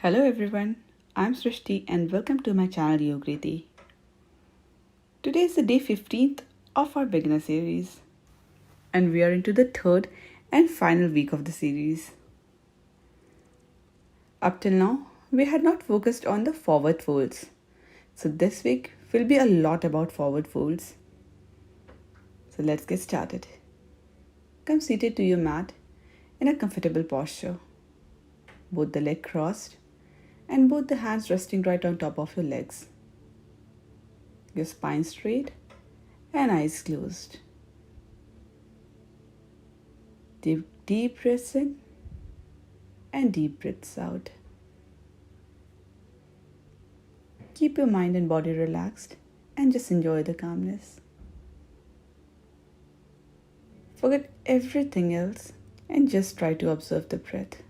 Hello everyone, I'm Srishti and welcome to my channel Yogriti. Today is the day 15th of our beginner series and we are into the third and final week of the series. Up till now, we had not focused on the forward folds. So this week will be a lot about forward folds. So let's get started. Come seated to your mat in a comfortable posture. Both the legs crossed and both the hands resting right on top of your legs. Your spine straight and eyes closed. Deep breaths in and deep breaths out. Keep your mind and body relaxed and just enjoy the calmness. Forget everything else and just try to observe the breath.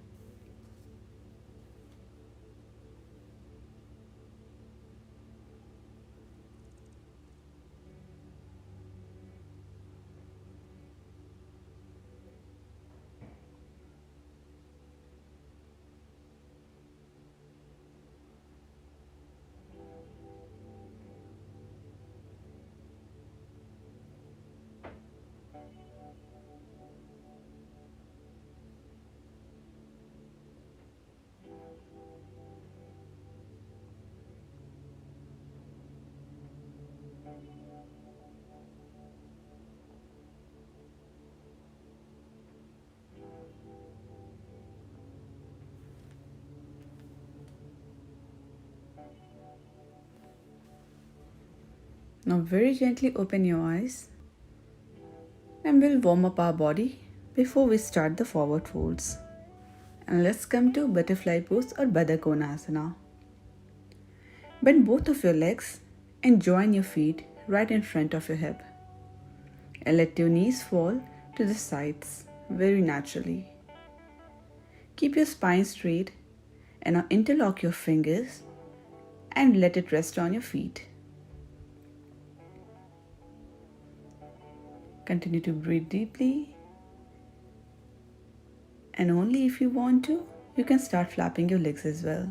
Now very gently open your eyes and we'll warm up our body before we start the forward folds. And let's come to butterfly pose or Baddhakonasana. Bend both of your legs and join your feet right in front of your hip. And let your knees fall to the sides very naturally. Keep your spine straight and now interlock your fingers and let it rest on your feet. Continue to breathe deeply, and only if you want to, you can start flapping your legs as well.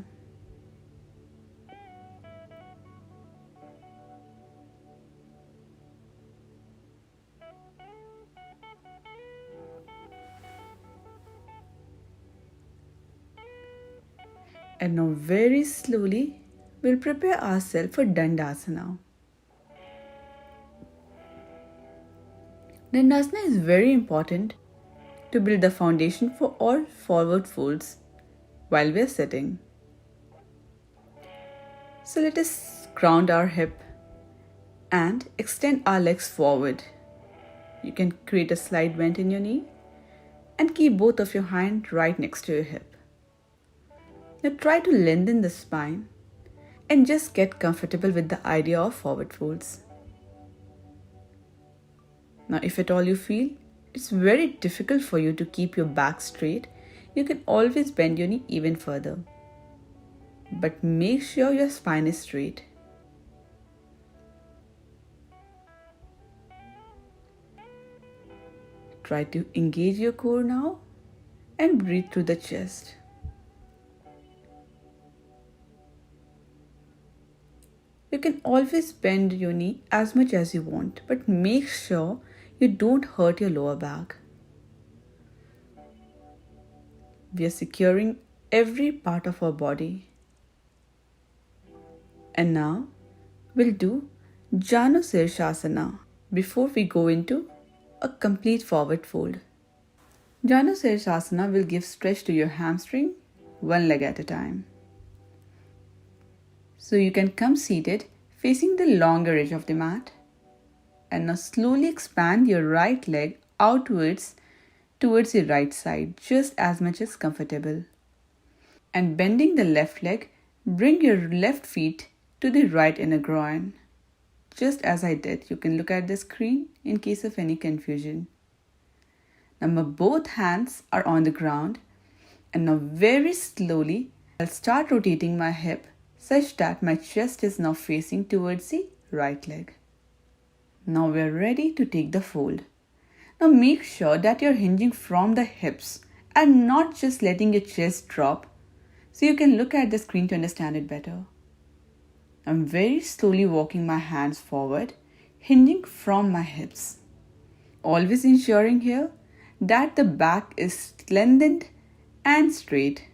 And now very slowly, we'll prepare ourselves for Dandasana. Dandasana is very important to build the foundation for all forward folds while we are sitting. So let us ground our hip and extend our legs forward. You can create a slight bend in your knee and keep both of your hands right next to your hip. Now try to lengthen the spine and just get comfortable with the idea of forward folds. Now if at all you feel it's very difficult for you to keep your back straight, you can always bend your knee even further. But make sure your spine is straight. Try to engage your core now and breathe through the chest. You can always bend your knee as much as you want, but make sure you don't hurt your lower back. We are securing every part of our body. And now we'll do Janu sirasana before we go into a complete forward fold. Janu sirasana will give stretch to your hamstring, one leg at a time. So you can come seated facing the longer edge of the mat. And now slowly expand your right leg outwards towards your right side, just as much as comfortable. And bending the left leg, bring your left feet to the right inner groin. Just as I did, you can look at the screen in case of any confusion. Now both hands are on the ground and now very slowly I'll start rotating my hip such that my chest is now facing towards the right leg. Now we are ready to take the fold. Now make sure that you're hinging from the hips and not just letting your chest drop so you can look at the screen to understand it better. I'm very slowly walking my hands forward, hinging from my hips. Always ensuring here that the back is lengthened and straight.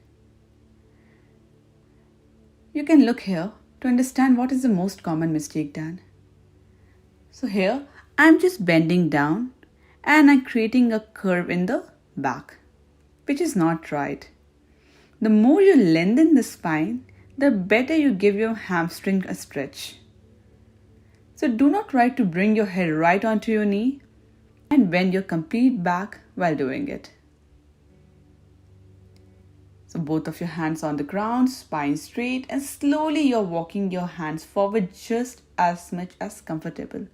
You can look here to understand what is the most common mistake done. So here, I'm just bending down and I'm creating a curve in the back, which is not right. The more you lengthen the spine, the better you give your hamstring a stretch. So do not try to bring your head right onto your knee and bend your complete back while doing it. So both of your hands on the ground, spine straight, and slowly you're walking your hands forward just as much as comfortable.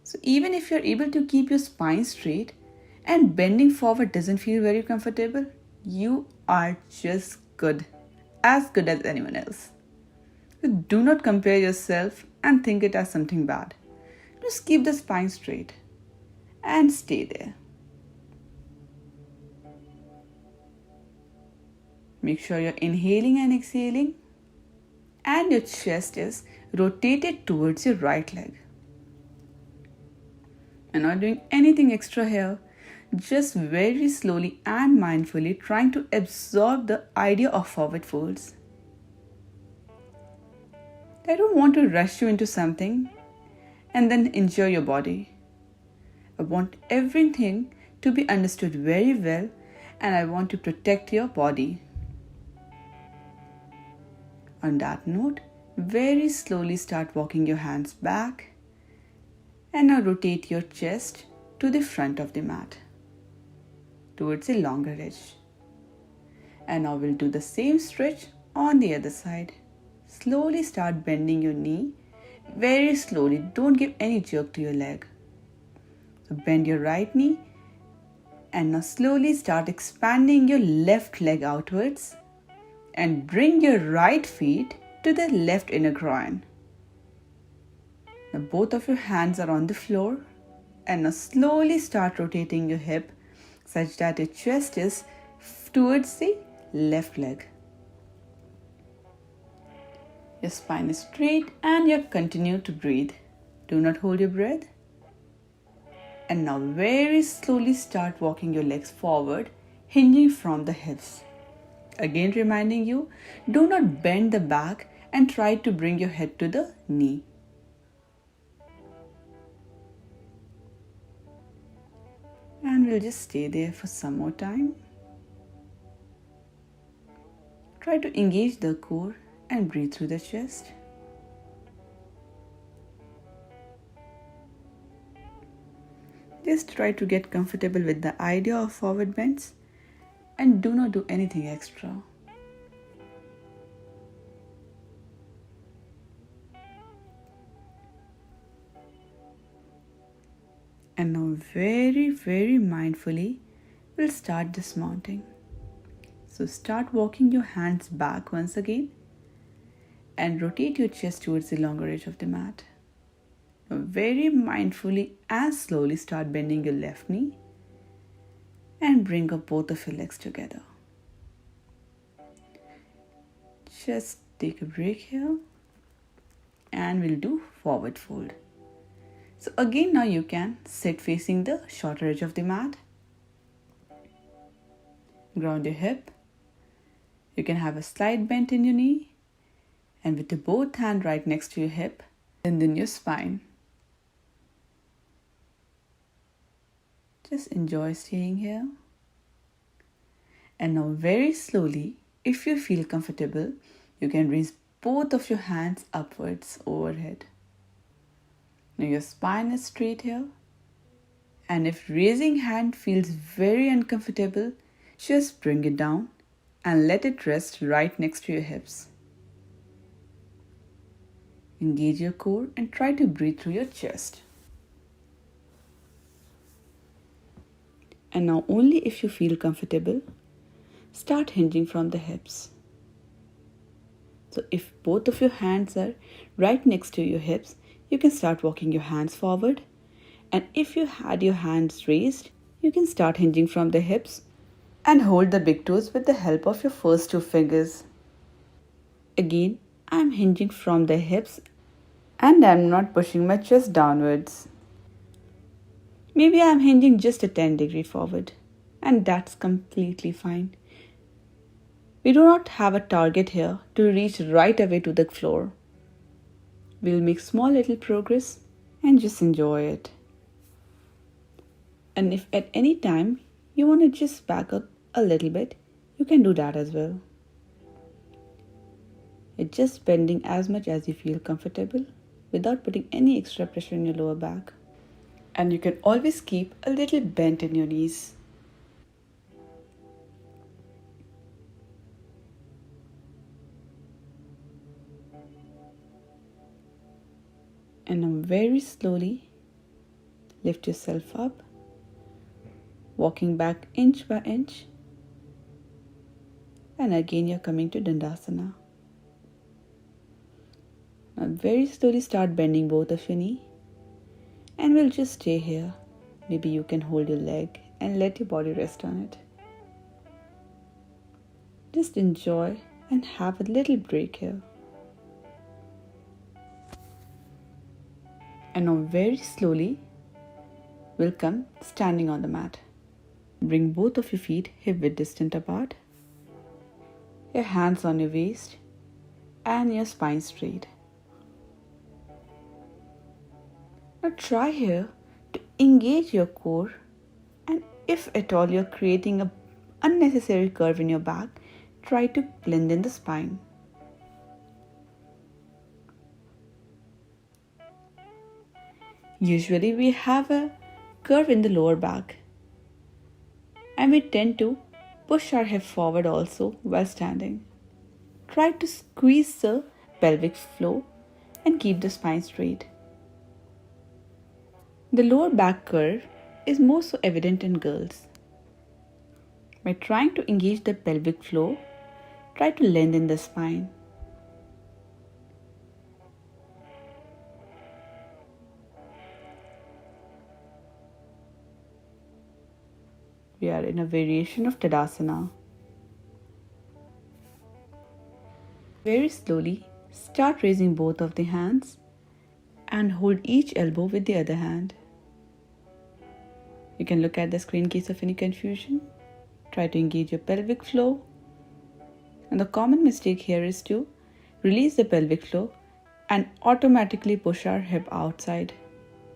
So even if you're able to keep your spine straight and bending forward doesn't feel very comfortable, you are just good as anyone else. So do not compare yourself and think it as something bad. Just keep the spine straight and stay there. Make sure you're inhaling and exhaling and your chest is rotated towards your right leg. You're not doing anything extra here, just very slowly and mindfully trying to absorb the idea of forward folds. I don't want to rush you into something and then injure your body. I want everything to be understood very well and I want to protect your body. On that note, very slowly start walking your hands back and now rotate your chest to the front of the mat towards a longer edge. And now we'll do the same stretch on the other side. Slowly start bending your knee. Very slowly, don't give any jerk to your leg. So bend your right knee and now slowly start expanding your left leg outwards and bring your right feet to the left inner groin. Now both of your hands are on the floor and now slowly start rotating your hip such that your chest is towards the left leg. Your spine is straight and you continue to breathe. Do not hold your breath. And now very slowly start walking your legs forward, hinging from the hips. Again reminding you, do not bend the back and try to bring your head to the knee. And we'll just stay there for some more time. Try to engage the core and breathe through the chest. Just try to get comfortable with the idea of forward bends and do not do anything extra. And now very mindfully, we'll start dismounting. So start walking your hands back once again and rotate your chest towards the longer edge of the mat. Now very mindfully and slowly start bending your left knee and bring up both of your legs together. Just take a break here and we'll do forward fold. So again now you can sit facing the shorter edge of the mat. Ground your hip. You can have a slight bend in your knee and with the both hand right next to your hip, lengthen your spine. Just enjoy staying here. And now very slowly, if you feel comfortable, you can raise both of your hands upwards overhead. Now your spine is straight here. And if raising hand feels very uncomfortable, just bring it down and let it rest right next to your hips. Engage your core and try to breathe through your chest. And now only if you feel comfortable, start hinging from the hips. So if both of your hands are right next to your hips, you can start walking your hands forward. And if you had your hands raised, you can start hinging from the hips and hold the big toes with the help of your first two fingers. Again, I'm hinging from the hips and I'm not pushing my chest downwards. Maybe I'm hinging just a 10-degree forward, and that's completely fine. We do not have a target here to reach right away to the floor. We'll make small little progress and just enjoy it. And if at any time you want to just back up a little bit, you can do that as well. It's just bending as much as you feel comfortable without putting any extra pressure in your lower back. And you can always keep a little bent in your knees. And now very slowly lift yourself up, walking back inch by inch. And again you're coming to Dandasana. Now very slowly start bending both of your knees. And we'll just stay here. Maybe you can hold your leg and let your body rest on it. Just enjoy and have a little break here. And now very slowly, we'll come standing on the mat. Bring both of your feet hip-width distant apart. Your hands on your waist and your spine straight. Now try here to engage your core, and if at all you're creating an unnecessary curve in your back, try to blend in the spine. Usually we have a curve in the lower back and we tend to push our hip forward also while standing. Try to squeeze the pelvic floor and keep the spine straight. The lower back curve is more so evident in girls. By trying to engage the pelvic floor, try to lengthen the spine. We are in a variation of Dandasana. Very slowly, start raising both of the hands and hold each elbow with the other hand. You can look at the screen in case of any confusion. Try to engage your pelvic floor. And the common mistake here is to release the pelvic floor and automatically push our hip outside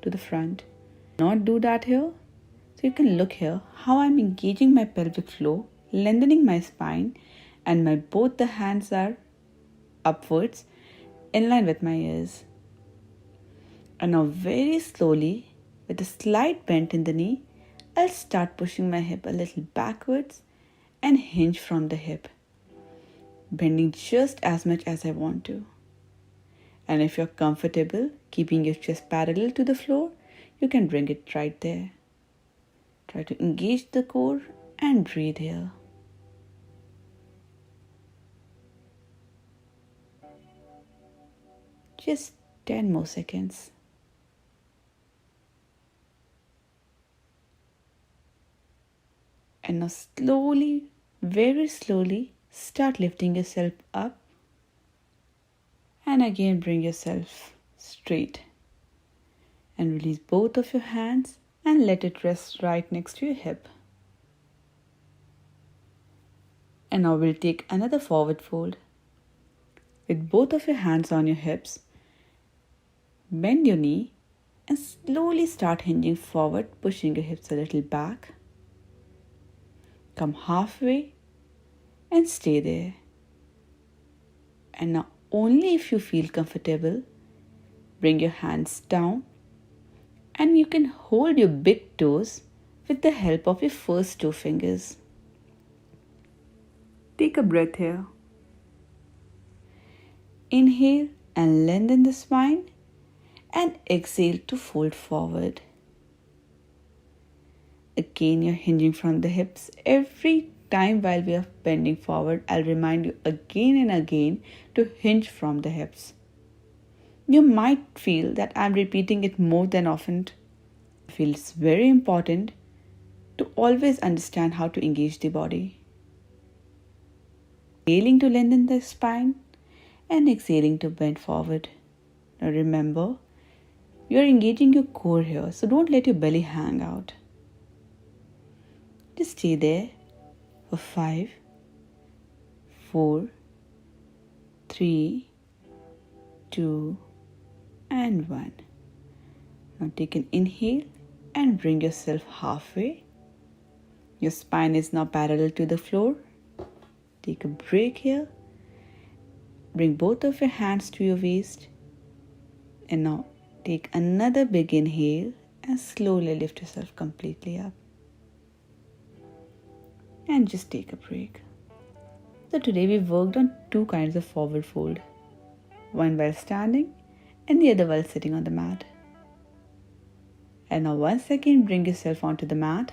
to the front. Not do that here. So you can look here how I'm engaging my pelvic floor, lengthening my spine, and both the hands are upwards in line with my ears. And now very slowly, with a slight bend in the knee, I'll start pushing my hip a little backwards and hinge from the hip, bending just as much as I want to. And if you're comfortable keeping your chest parallel to the floor, you can bring it right there. Try to engage the core and breathe here. Just 10 more seconds. And now slowly, very slowly, start lifting yourself up. And again bring yourself straight. And release both of your hands and let it rest right next to your hip. And now we'll take another forward fold. With both of your hands on your hips, bend your knee and slowly start hinging forward, pushing your hips a little back. Come halfway and stay there. And now only if you feel comfortable, bring your hands down and you can hold your big toes with the help of your first two fingers. Take a breath here. Inhale and lengthen the spine and exhale to fold forward. Again, you're hinging from the hips. Every time while we are bending forward, I'll remind you again and again to hinge from the hips. You might feel that I'm repeating it more than often. I feel it's very important to always understand how to engage the body. Inhaling to lengthen the spine and exhaling to bend forward. Now remember, you are engaging your core here, so don't let your belly hang out. Just stay there for 5, 4, 3, 2, and 1. Now take an inhale and bring yourself halfway. Your spine is now parallel to the floor. Take a break here. Bring both of your hands to your waist. And now take another big inhale and slowly lift yourself completely up. And just take a break. So today we worked on 2 kinds of forward fold. One while standing and the other while sitting on the mat. And now once again bring yourself onto the mat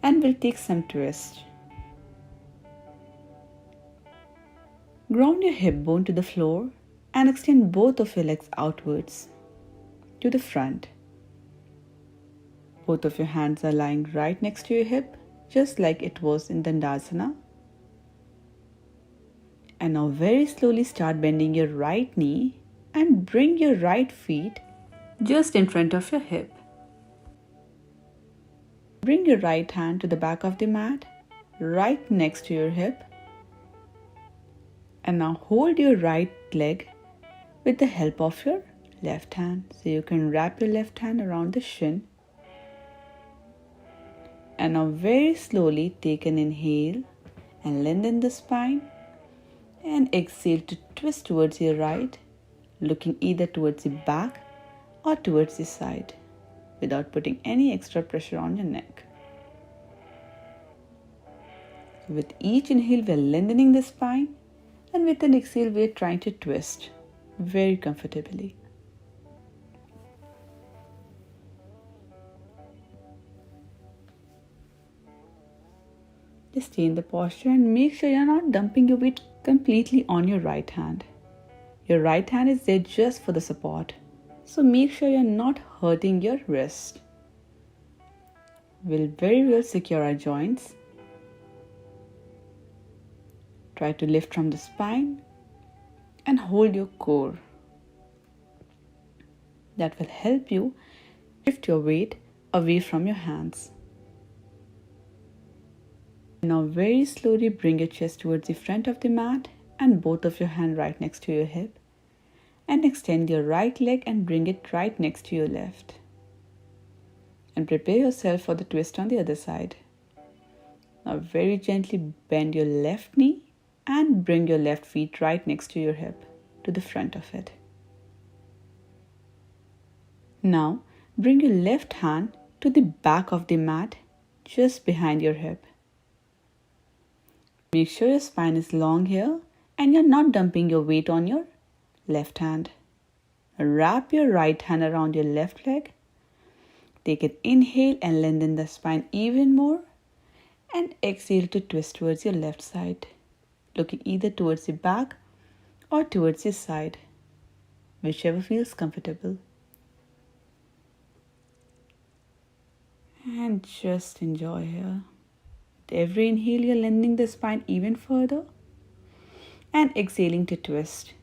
and we'll take some twist. Ground your hip bone to the floor and extend both of your legs outwards to the front. Both of your hands are lying right next to your hip, just like it was in Dandasana. And now very slowly start bending your right knee and bring your right feet just in front of your hip. Bring your right hand to the back of the mat, right next to your hip. And now hold your right leg with the help of your left hand. So you can wrap your left hand around the shin. And now very slowly take an inhale and lengthen the spine. And exhale to twist towards your right, looking either towards the back or towards the side, without putting any extra pressure on your neck. With each inhale, we are lengthening the spine, and with an exhale, we are trying to twist very comfortably. Just stay in the posture and make sure you're not dumping your weight completely on your right hand. Your right hand is there just for the support. So make sure you're not hurting your wrist. We'll very well secure our joints. Try to lift from the spine and hold your core. That will help you shift your weight away from your hands. Now very slowly bring your chest towards the front of the mat and both of your hands right next to your hip. And extend your right leg and bring it right next to your left. And prepare yourself for the twist on the other side. Now very gently bend your left knee and bring your left feet right next to your hip, to the front of it. Now bring your left hand to the back of the mat, just behind your hip. Make sure your spine is long here and you're not dumping your weight on your left hand. Wrap your right hand around your left leg. Take an inhale and lengthen the spine even more. And exhale to twist towards your left side, looking either towards the back or towards the side, whichever feels comfortable. And just enjoy here. With every inhale, you're lengthening the spine even further and exhaling to twist.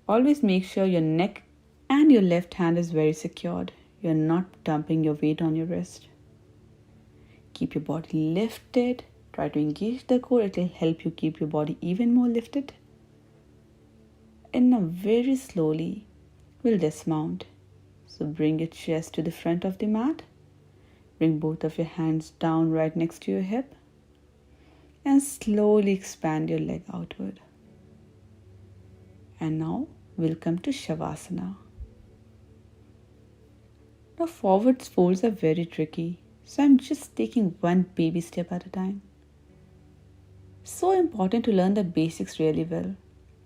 Always make sure your neck and your left hand is very secured. You're not dumping your weight on your wrist. Keep your body lifted. Try to engage the core. It will help you keep your body even more lifted. And now very slowly, we'll dismount. So bring your chest to the front of the mat. Bring both of your hands down right next to your hip. And slowly expand your leg outward. And now we'll come to Savasana. Now forward folds are very tricky. So I'm just taking one baby step at a time. So important to learn the basics really well.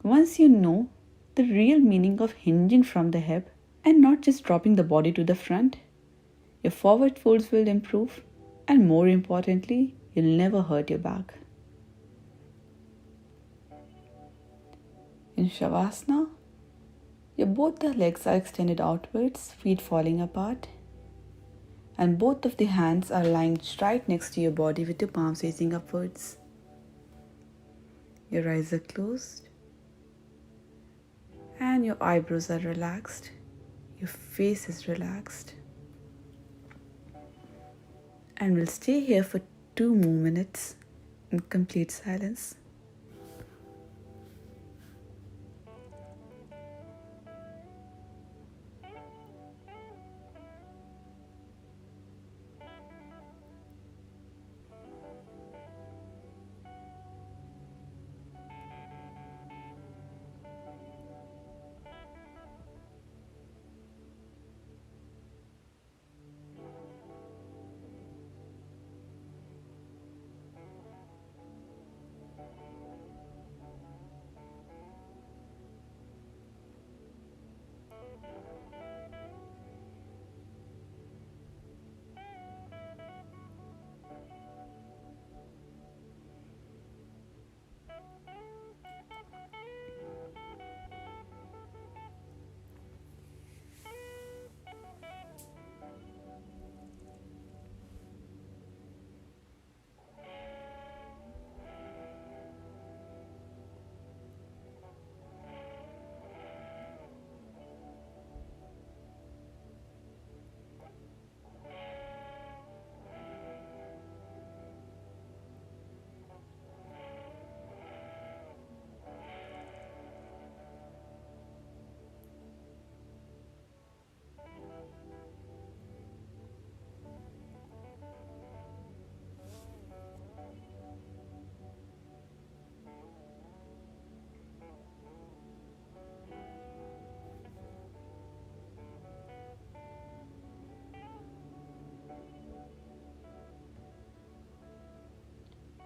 Once you know the real meaning of hinging from the hip and not just dropping the body to the front, your forward folds will improve, and more importantly, you'll never hurt your back. In Savasana, both the legs are extended outwards, feet falling apart, and both of the hands are lying right next to your body with your palms facing upwards. Your eyes are closed and your eyebrows are relaxed. Your face is relaxed. And we'll stay here for 2 more minutes in complete silence.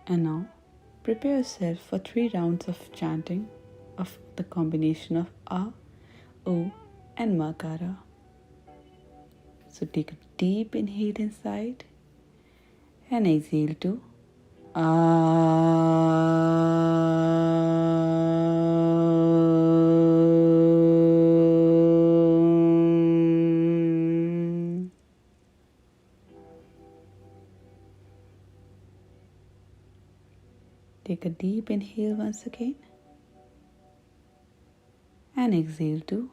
And now, prepare yourself for 3 rounds of chanting of the combination of A, O and Makara. So take a deep inhale inside and exhale to Take a deep inhale once again and exhale to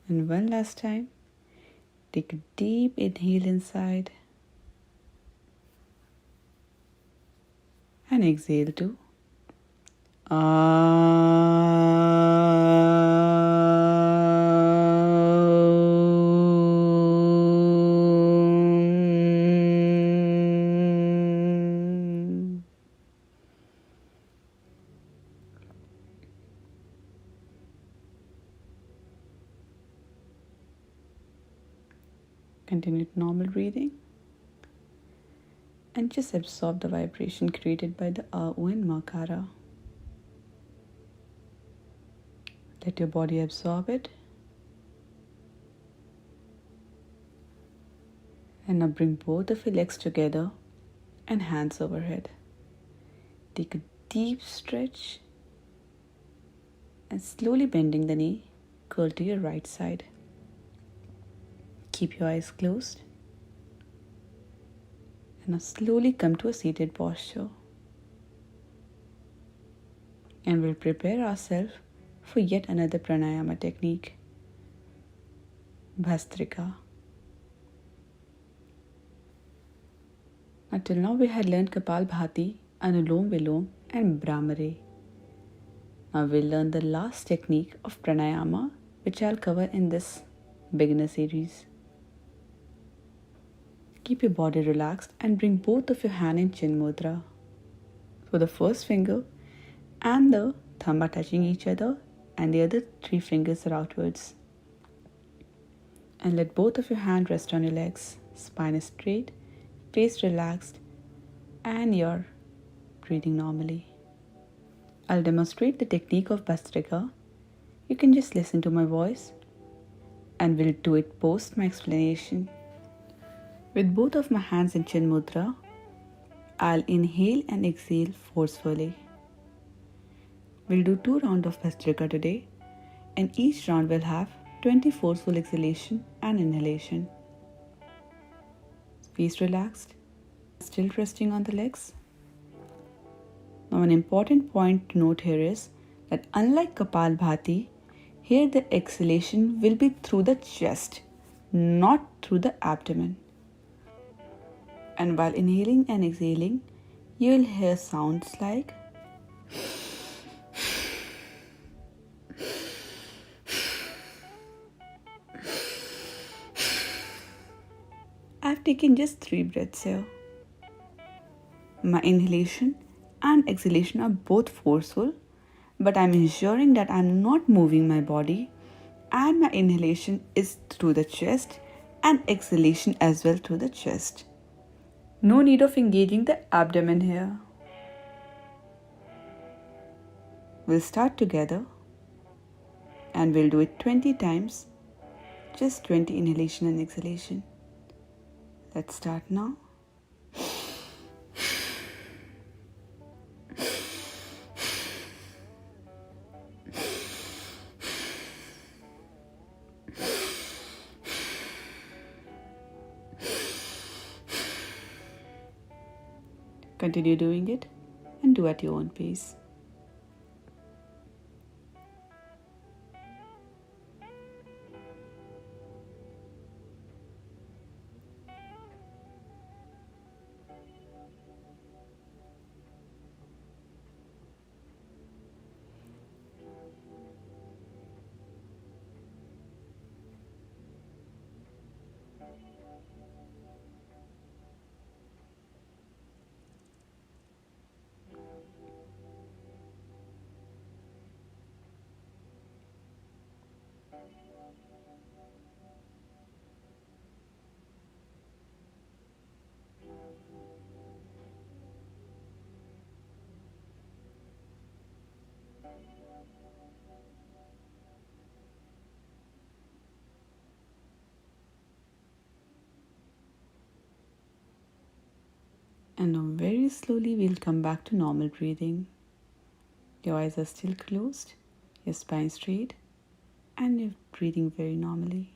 And one last time, take a deep inhale inside and exhale to Continue with normal breathing and just absorb the vibration created by the A-U and Makara. Let your body absorb it. And now bring both of your legs together and hands overhead. Take a deep stretch and slowly bending the knee, curl to your right side. Keep your eyes closed. And now slowly come to a seated posture. And we'll prepare ourselves for yet another pranayama technique, Bhastrika. Until now we had learned Kapalbhati, Anulom Vilom and Brahmari. Now we'll learn the last technique of pranayama, which I'll cover in this beginner series. Keep your body relaxed and bring both of your hands in chin mudra. So the first finger and the thumb are touching each other and the other 3 fingers are outwards. And let both of your hands rest on your legs. Spine is straight, face relaxed, and you're breathing normally. I'll demonstrate the technique of Bhastrika. You can just listen to my voice and we'll do it post my explanation. With both of my hands in chin mudra, I'll inhale and exhale forcefully. We'll do 2 rounds of Bhastrika today, and each round will have 20 forceful exhalation and inhalation. Face relaxed, still resting on the legs. Now an important point to note here is that unlike Kapalbhati, here the exhalation will be through the chest, not through the abdomen. And while inhaling and exhaling, you will hear sounds like I've taken just 3 breaths here. My inhalation and exhalation are both forceful, but I'm ensuring that I'm not moving my body, and my inhalation is through the chest and exhalation as well through the chest. No need of engaging the abdomen here. We'll start together and we'll do it 20 times, just 20 inhalation and exhalation. Let's start now. Continue doing it and do at your own pace. And now very slowly we'll come back to normal breathing. Your eyes are still closed, your spine straight, and you're breathing very normally.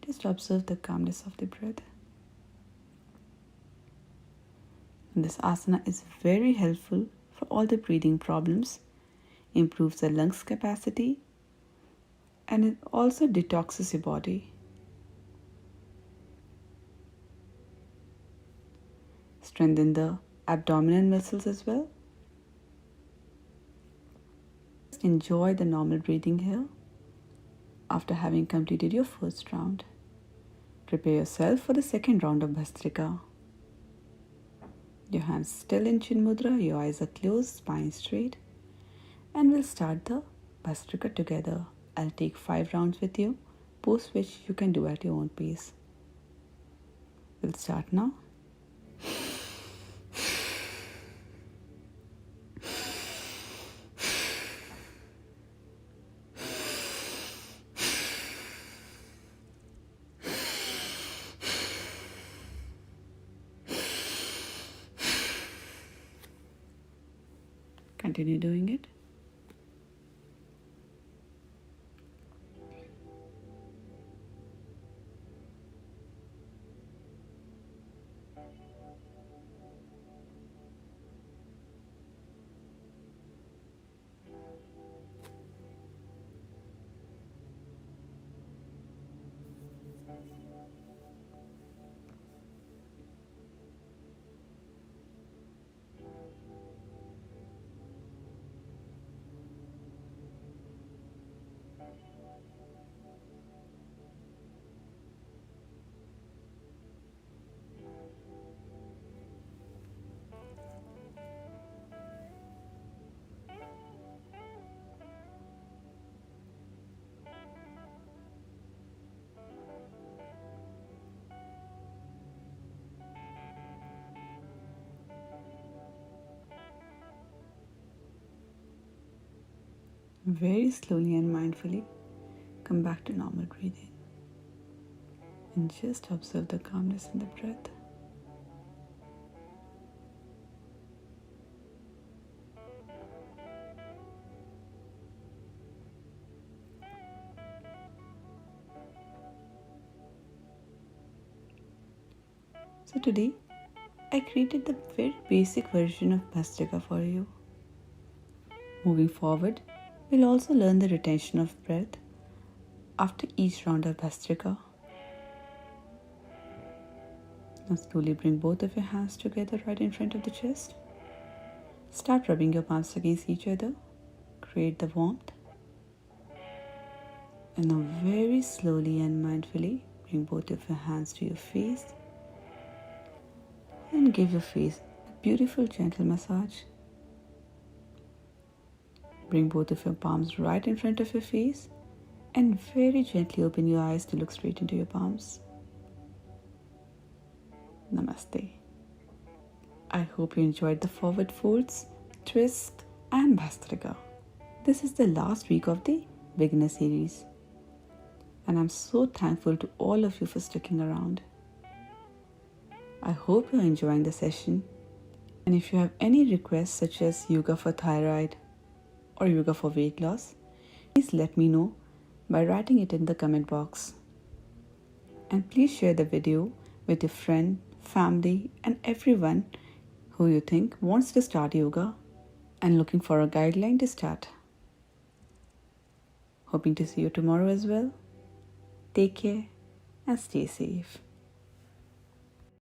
Just observe the calmness of the breath. And this asana is very helpful for all the breathing problems, improves the lungs capacity, and it also detoxes your body. Strengthen the abdominal muscles as well. Enjoy the normal breathing here after having completed your first round. Prepare yourself for the second round of Bhastrika. Your hands still in Chin Mudra, your eyes are closed, spine straight, and we'll start the Bhastrika together. I'll take 5 rounds with you, post which you can do at your own pace. We'll start now. Continue doing it. Very slowly and mindfully come back to normal breathing and just observe the calmness in the breath. So today, I created the very basic version of Bhastrika for you. Moving forward, we'll also learn the retention of breath after each round of Bhastrika. Now slowly bring both of your hands together right in front of the chest. Start rubbing your palms against each other. Create the warmth. And now very slowly and mindfully bring both of your hands to your face and give your face a beautiful gentle massage. Bring both of your palms right in front of your face and very gently open your eyes to look straight into your palms. Namaste. I hope you enjoyed the forward folds, twist and Bhastrika. This is the last week of the beginner series. And I'm so thankful to all of you for sticking around. I hope you're enjoying the session. And if you have any requests such as yoga for thyroid or yoga for weight loss, please let me know by writing it in the comment box. And please share the video with your friend, family and everyone who you think wants to start yoga and looking for a guideline to start. Hoping to see you tomorrow as well. Take care and stay safe.